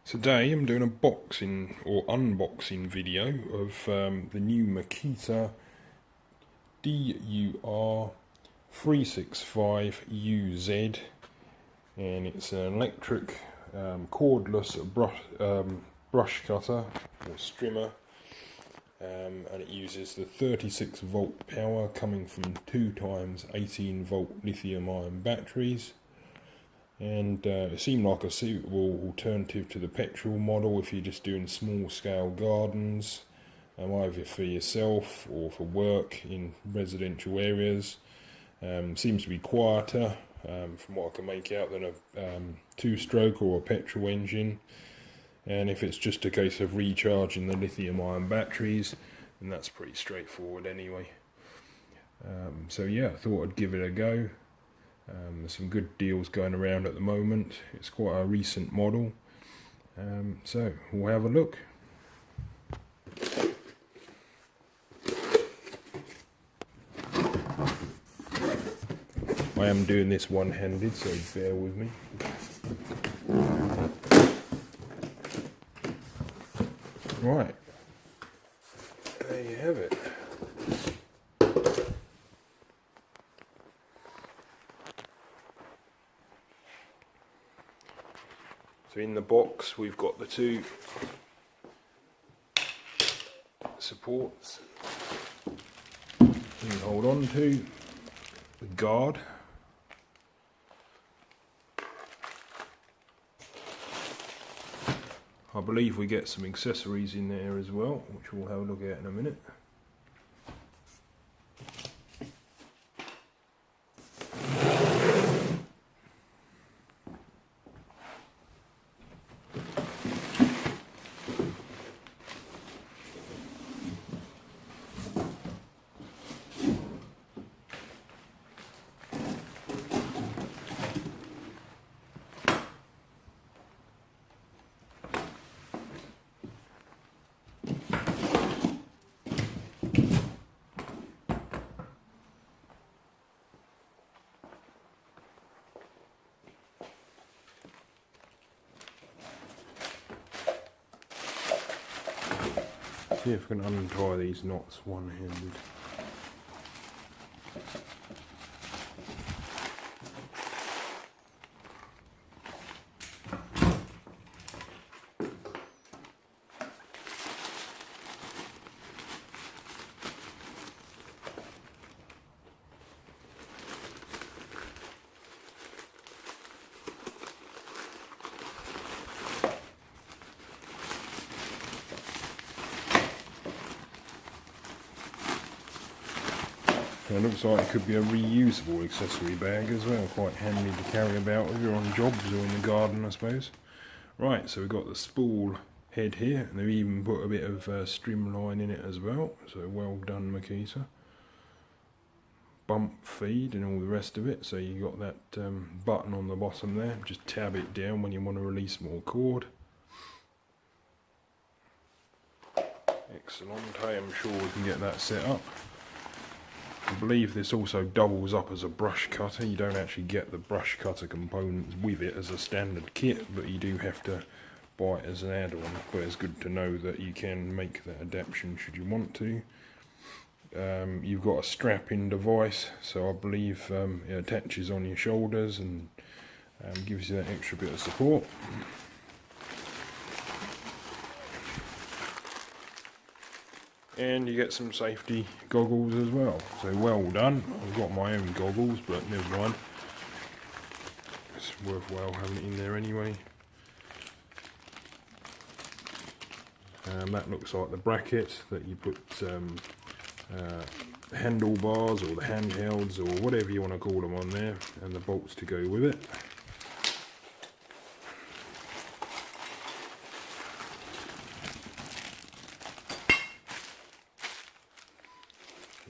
Today I'm doing a boxing or unboxing video of the new Makita DUR365UZ, and it's an electric cordless brush cutter or strimmer, and it uses the 36 volt power coming from 2 times 18 volt lithium ion batteries. And it seemed like a suitable alternative to the petrol model if you're just doing small scale gardens, either for yourself or for work in residential areas. Seems to be quieter from what I can make out than a 2-stroke or a petrol engine. And if it's just a case of recharging the lithium ion batteries, then that's pretty straightforward anyway. So yeah, I thought I'd give it a go. There's some good deals going around at the moment. It's quite a recent model, so we'll have a look. I am doing this one-handed, so bear with me. Right, there you have it. So in the box we've got the 2 supports you can hold on to, the guard, I believe we get some accessories in there as well, which we'll have a look at in a minute. See if we can untie these knots one-handed. It looks like it could be a reusable accessory bag as well, quite handy to carry about if you're on jobs or in the garden, I suppose. Right, so we've got the spool head here, and they've even put a bit of streamline in it as well, so well done Makita. Bump feed and all the rest of it, so you got that button on the bottom there, just tab it down when you want to release more cord. Excellent, I'm sure we can get that set up. I believe this also doubles up as a brush cutter. You don't actually get the brush cutter components with it as a standard kit, but you do have to buy it as an add-on. But it's good to know that you can make that adaptation should you want to. You've got a strap-in device, so I believe it attaches on your shoulders and gives you that extra bit of support. And you get some safety goggles as well, so well done. I've got my own goggles, but never mind, it's worthwhile having it in there anyway. That looks like the bracket that you put handlebars or the handhelds or whatever you want to call them on there, and the bolts to go with it.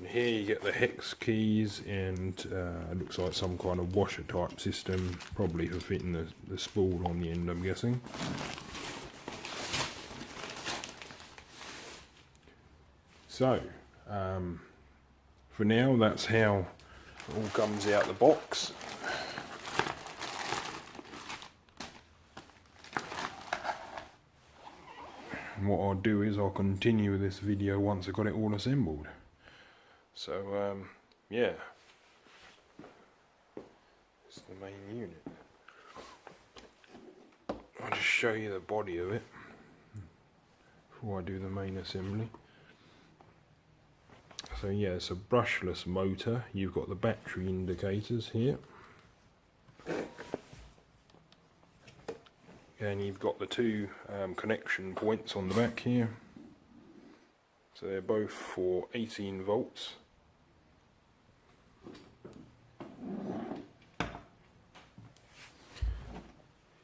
Here you get the hex keys, and it looks like some kind of washer type system, probably for fitting the spool on the end, I'm guessing. So, for now, that's how it all comes out the box. And what I'll do is I'll continue this video once I've got it all assembled. So yeah, it's the main unit. I'll just show you the body of it before I do the main assembly. So yeah, it's a brushless motor. You've got the battery indicators here, and you've got the two connection points on the back here. So they're both for 18 volts.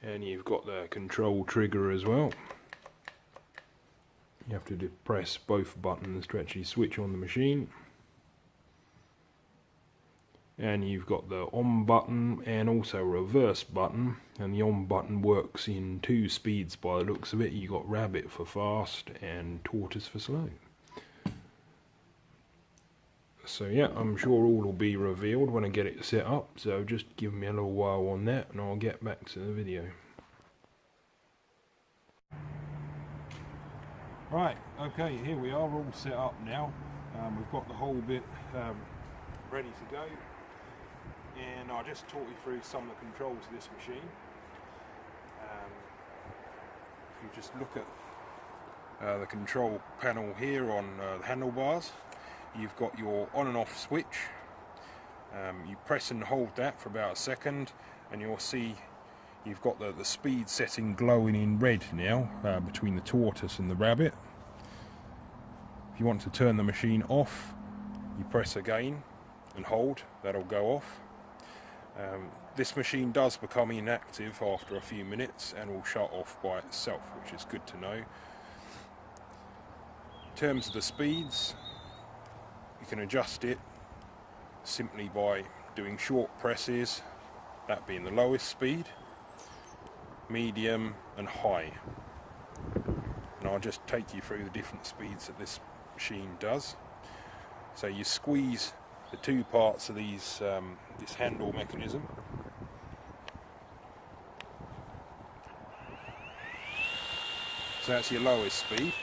And you've got the control trigger as well. You have to press both buttons to actually switch on the machine. And you've got the on button and also a reverse button, and the on button works in 2 speeds by the looks of it. You've got rabbit for fast and tortoise for slow. So yeah, I'm sure all will be revealed when I get it set up, so just give me a little while on that and I'll get back to the video. Right, okay, here we are all set up now. We've got the whole bit ready to go, and I'll just talk you through some of the controls of this machine. If you just look at the control panel here on the handlebars, you've got your on and off switch. You press and hold that for about a second and you'll see you've got the speed setting glowing in red now between the tortoise and the rabbit. If you want to turn the machine off, you press again and hold, that'll go off. This machine does become inactive after a few minutes and will shut off by itself, which is good to know. In terms of the speeds, you can adjust it simply by doing short presses, that being the lowest speed, medium and high. And I'll just take you through the different speeds that this machine does. So you squeeze the 2 parts of these this handle mechanism. So that's your lowest speed.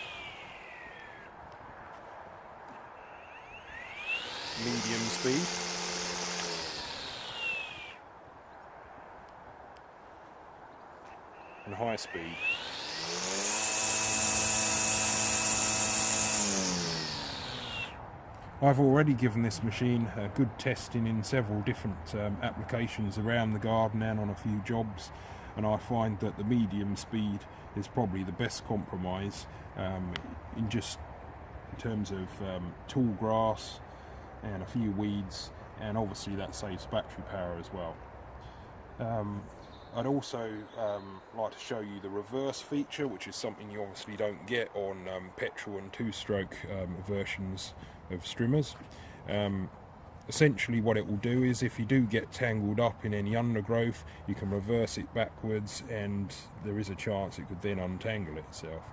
Medium speed, and high speed. I've already given this machine a good testing in several different applications around the garden and on a few jobs, and I find that the medium speed is probably the best compromise in terms of tall grass and a few weeds, and obviously that saves battery power as well. I'd also like to show you the reverse feature, which is something you obviously don't get on petrol and 2-stroke versions of Strimmers. Essentially what it will do is, if you do get tangled up in any undergrowth, you can reverse it backwards and there is a chance it could then untangle itself.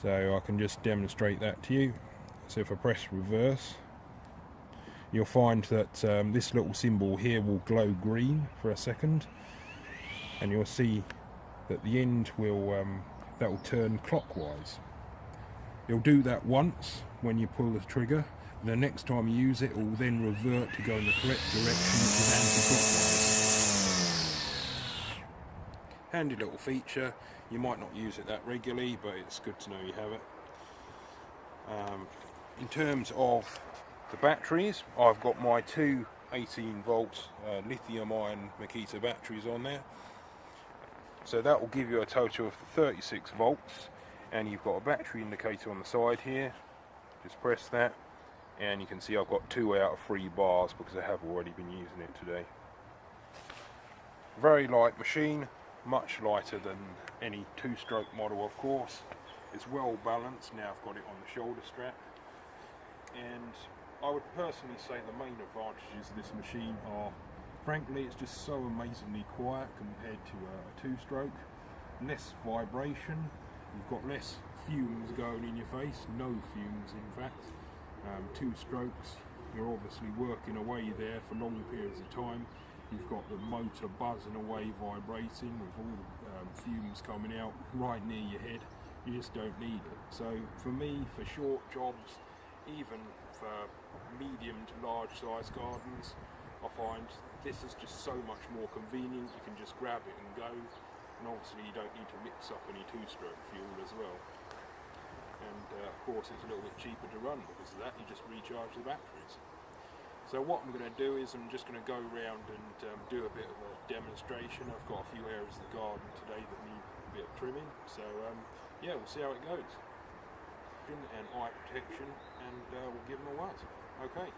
So I can just demonstrate that to you. So if I press reverse, you'll find that this little symbol here will glow green for a second, and you'll see that the end will that will turn clockwise. You'll do that once when you pull the trigger, and the next time you use it, it will then revert to go in the correct direction, which is anti-clockwise. Handy little feature. You might not use it that regularly, but it's good to know you have it. In terms of the batteries, I've got my 2 18-volt lithium-ion Makita batteries on there. So that will give you a total of 36 volts, and you've got a battery indicator on the side here. Just press that and you can see I've got 2 out of 3 bars because I have already been using it today. Very light machine, much lighter than any 2-stroke model of course. It's well balanced. Now I've got it on the shoulder strap, and I would personally say the main advantages of this machine are, frankly, it's just so amazingly quiet compared to a 2-stroke. Less vibration, you've got less fumes going in your face, no fumes in fact. 2 strokes, you're obviously working away there for long periods of time. You've got the motor buzzing away, vibrating with all the fumes coming out right near your head. you just don't need it. So for me, for short jobs, even for medium to large size gardens, I find this is just so much more convenient. You can just grab it and go, and obviously you don't need to mix up any two-stroke fuel as well. And of course it's a little bit cheaper to run because of that. You just recharge the batteries. So what I'm going to do is I'm just going to go around and do a bit of a demonstration. I've got a few areas of the garden today that need a bit of trimming, so yeah, we'll see how it goes. And eye protection, and we'll give them a whiz. Okay.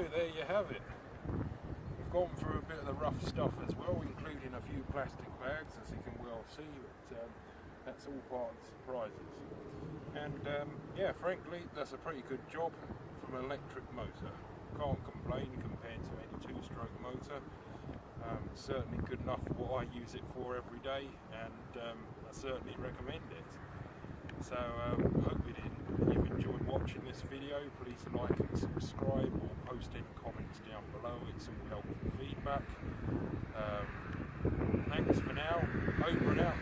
So there you have it. We've gone through a bit of the rough stuff as well, including a few plastic bags, as you can well see, but that's all part of the surprises. And yeah, frankly, that's a pretty good job from an electric motor. Can't complain compared to any two-stroke motor. Certainly good enough for what I use it for every day, and I certainly recommend it. So hope you've enjoyed watching this video. Please like and subscribe, or post any comments down below. It's all helpful feedback. Thanks for now. Over and out.